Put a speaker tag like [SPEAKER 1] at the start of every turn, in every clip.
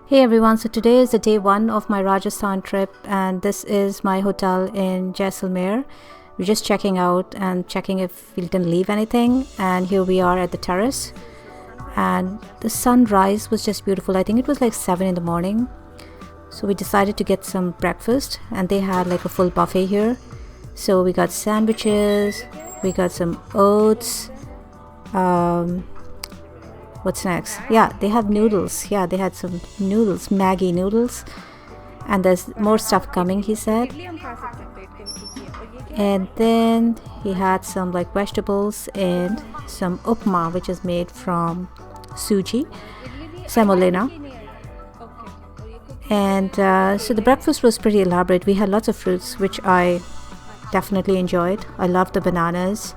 [SPEAKER 1] Hey everyone, so today is the day one of my Rajasthan trip, and this is my hotel in Jaisalmer. We're just checking out and checking if we didn't leave anything, and here we are at the terrace. And the sunrise was just beautiful. I think it was like 7 in the morning. So we decided to get some breakfast, and they had like a full buffet here. So we got sandwiches, we got some oats. What's next? Yeah, they have noodles. Yeah, they had some noodles, Maggie noodles. And there's more stuff coming, he said. And then he had some like vegetables and some upma, which is made from suji, semolina. And so the breakfast was pretty elaborate. We had lots of fruits, which I definitely enjoyed. I loved the bananas.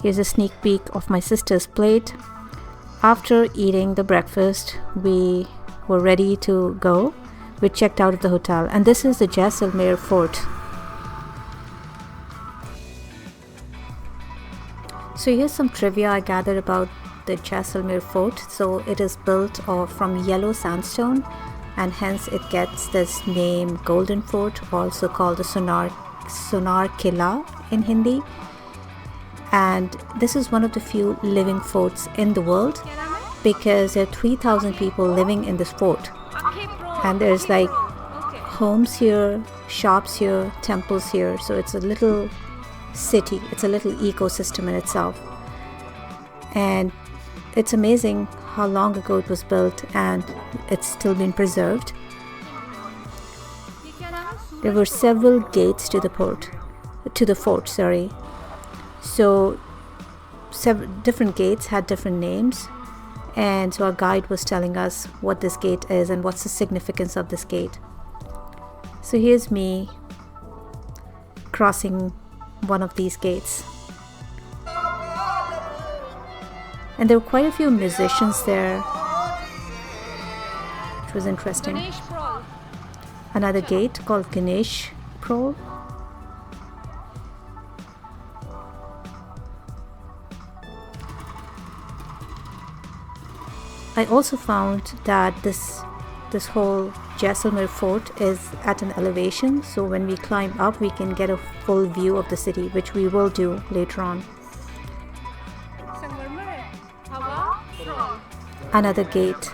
[SPEAKER 1] Here's a sneak peek of my sister's plate. After eating the breakfast, we were ready to go. We checked out of the hotel, and this is the Jaisalmer Fort. So here's some trivia I gathered about the Jaisalmer Fort. So it is built from yellow sandstone, and hence it gets this name Golden Fort, also called the Sonar Quila in Hindi. And this is one of the few living forts in the world, because there are 3,000 people living in this fort, and there's like homes here, shops here, temples here. So it's a little city, it's a little ecosystem in itself, and it's amazing how long ago it was built, and it's still been preserved. There were several gates to the fort. So several different gates had different names, and so our guide was telling us what this gate is and what's the significance of this gate. So here's me crossing one of these gates, and there were quite a few musicians there, which was interesting. Another gate called Ganesh Prol. I also found that this whole Jaisalmer Fort is at an elevation, so when we climb up we can get a full view of the city, which we will do later on. Another gate.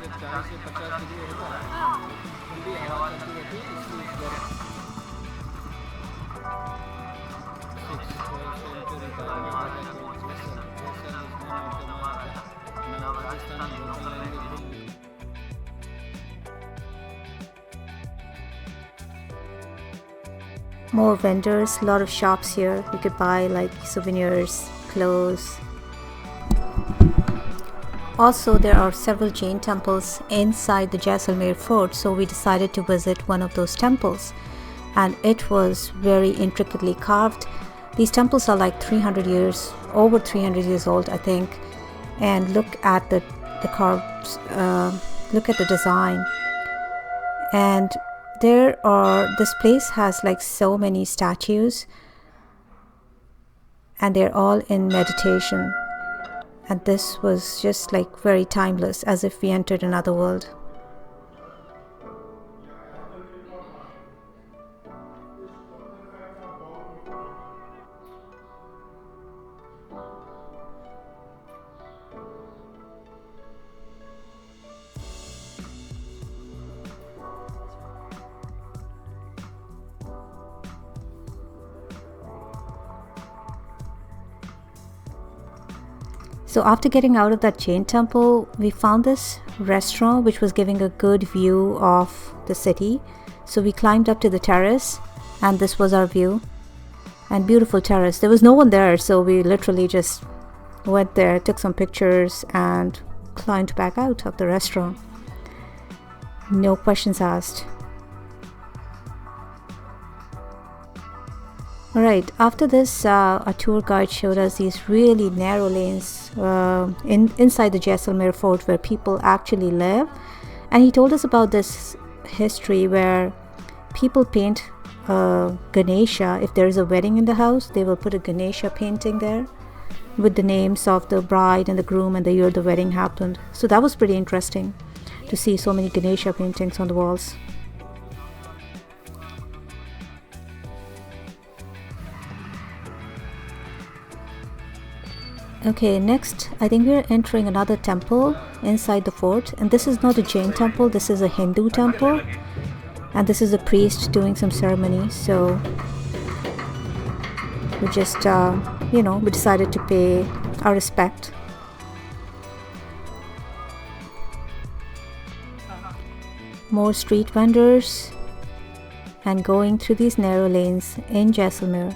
[SPEAKER 1] More vendors, a lot of shops here. You could buy like souvenirs, clothes. Also, there are several Jain temples inside the Jaisalmer Fort, so we decided to visit one of those temples, and it was very intricately carved. These temples are like over 300 years old, I think. And look at the carved, look at the design. And this place has like so many statues, and they're all in meditation. And this was just like very timeless, as if we entered another world. So after getting out of that Jain temple, we found this restaurant which was giving a good view of the city. So we climbed up to the terrace, and this was our view. And beautiful terrace. There was no one there, so we literally just went there, took some pictures, and climbed back out of the restaurant. No questions asked. Alright, after this, our tour guide showed us these really narrow lanes inside the Jaisalmer Fort where people actually live. And he told us about this history where people paint Ganesha. If there is a wedding in the house, they will put a Ganesha painting there. with the names of the bride and the groom and the year the wedding happened. So that was pretty interesting to see so many Ganesha paintings on the walls. Okay, next I think we're entering another temple inside the fort, and this is not a Jain temple, this is a Hindu temple, and this is a priest doing some ceremony. So we just we decided to pay our respect. More street vendors and going through these narrow lanes in Jaisalmer.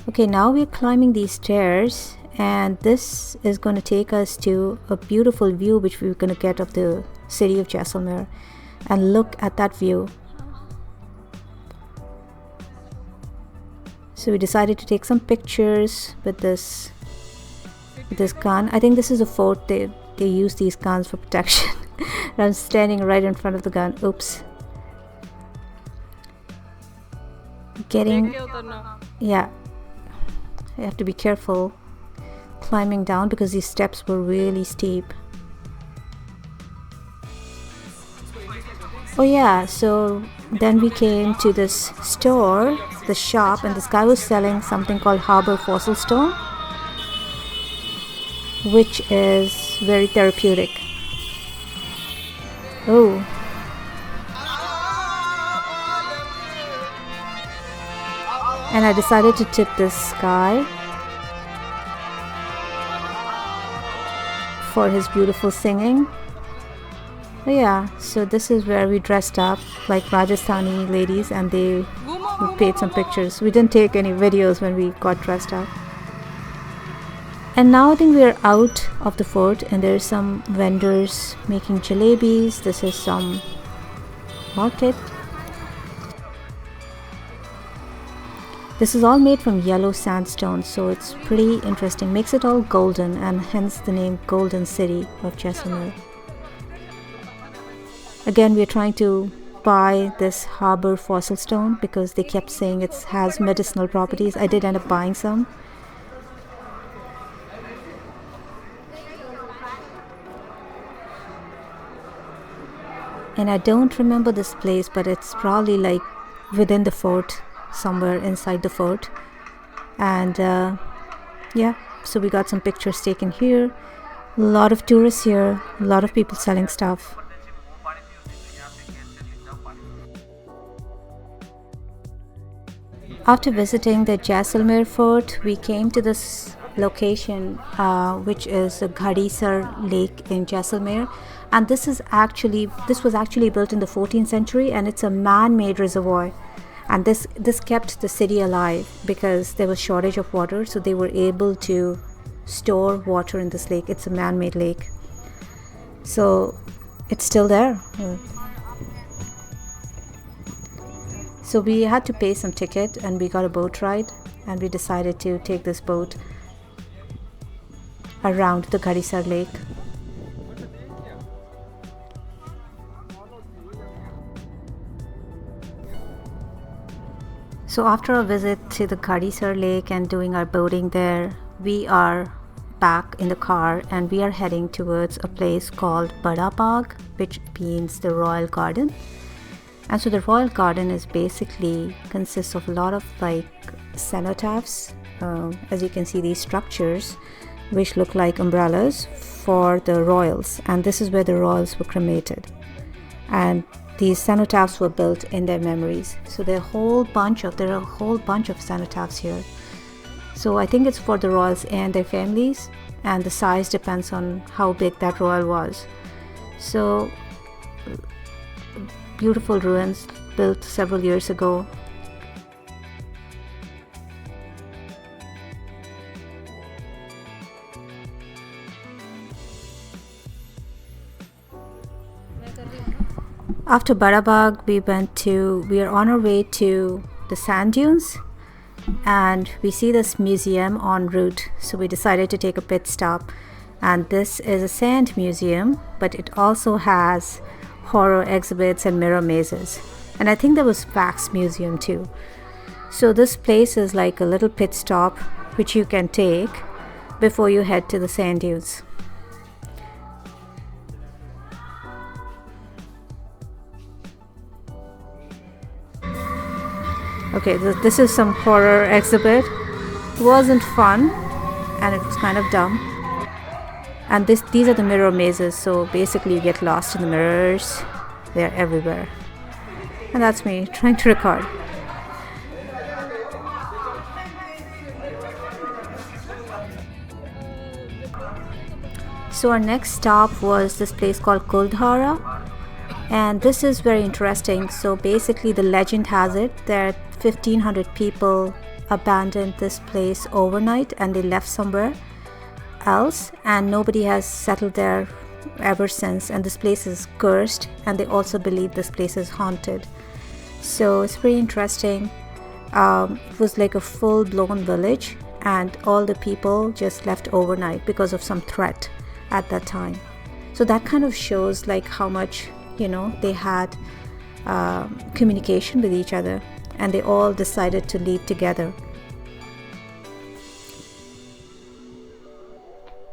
[SPEAKER 1] Okay, now we're climbing these stairs, and this is going to take us to a beautiful view which we're going to get of the city of Jaisalmer. And look at that view. So we decided to take some pictures with this gun. I think this is a fort. They use these guns for protection. I'm standing right in front of the gun. Oops. Yeah, I have to be careful climbing down because these steps were really steep. Oh yeah, so then we came to this store, the shop, and this guy was selling something called Harbor Fossil Stone, which is very therapeutic. Oh. And I decided to tip this guy for his beautiful singing. Oh yeah, so this is where we dressed up like Rajasthani ladies, and we paid some pictures. We didn't take any videos when we got dressed up. And now I think we are out of the fort, and there's some vendors making jalebis. This is some market. This is all made from yellow sandstone, so it's pretty interesting. Makes it all golden, and hence the name Golden City of Jaisalmer. Again, we're trying to buy this Harbor Fossil Stone because they kept saying it has medicinal properties. I did end up buying some. And I don't remember this place, but it's probably like within the fort, somewhere inside the fort. And yeah, so we got some pictures taken here. A lot of tourists here, a lot of people selling stuff. After visiting the Jaisalmer Fort, we came to this location which is a Gadisar Lake in Jaisalmer, and this was actually built in the 14th century, and it's a man-made reservoir, and this kept the city alive because there was shortage of water, so they were able to store water in this lake. It's a man-made lake, so it's still there. So we had to pay some ticket, and we got a boat ride, and we decided to take this boat around the Gadisar Lake. So after a visit to the Gadisar Lake and doing our boating there, we are back in the car, and we are heading towards a place called Bada Bagh, which means the Royal Garden. And so the Royal Garden is basically consists of a lot of like cenotaphs. As you can see, these structures which look like umbrellas for the royals, and this is where the royals were cremated, and these cenotaphs were built in their memories. So there are a whole bunch of cenotaphs here. So I think it's for the royals and their families, and the size depends on how big that royal was. So beautiful ruins built several years ago. After Bada Bagh, we are on our way to the sand dunes, and we see this museum en route, so we decided to take a pit stop. And this is a sand museum, but it also has horror exhibits and mirror mazes. And I think there was wax museum too. So this place is like a little pit stop which you can take before you head to the sand dunes. Okay, this is some horror exhibit. It wasn't fun and it was kind of dumb. And these are the mirror mazes, so basically you get lost in the mirrors. They're everywhere. And that's me trying to record. So our next stop was this place called Kuldhara, and this is very interesting. So basically the legend has it that 1500 people abandoned this place overnight and they left somewhere else, and nobody has settled there ever since, and this place is cursed, and they also believe this place is haunted. So it's pretty interesting. It was like a full-blown village, and all the people just left overnight because of some threat at that time. So that kind of shows like how much, you know, they had communication with each other, and they all decided to leave together.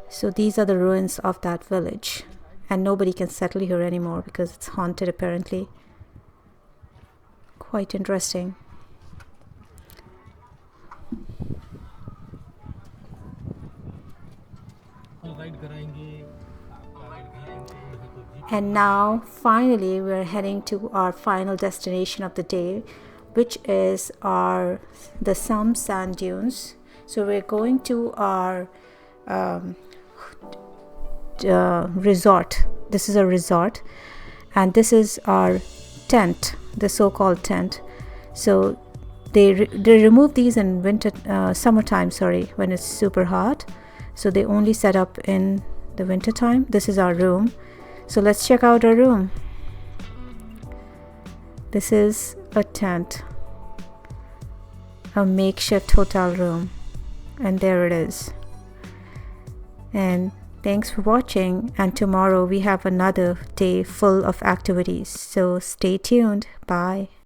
[SPEAKER 1] So these are the ruins of that village, and nobody can settle here anymore because it's haunted apparently. Quite interesting. And now finally we're heading to our final destination of the day, which is the some sand dunes. So we're going to our resort. This is a resort, and this is our tent, the so-called tent. So they remove these in summertime, when it's super hot. So they only set up in the winter time. This is our room. So let's check out our room. This is a tent, a makeshift hotel room, and there it is. And thanks for watching, and tomorrow we have another day full of activities. So stay tuned. Bye.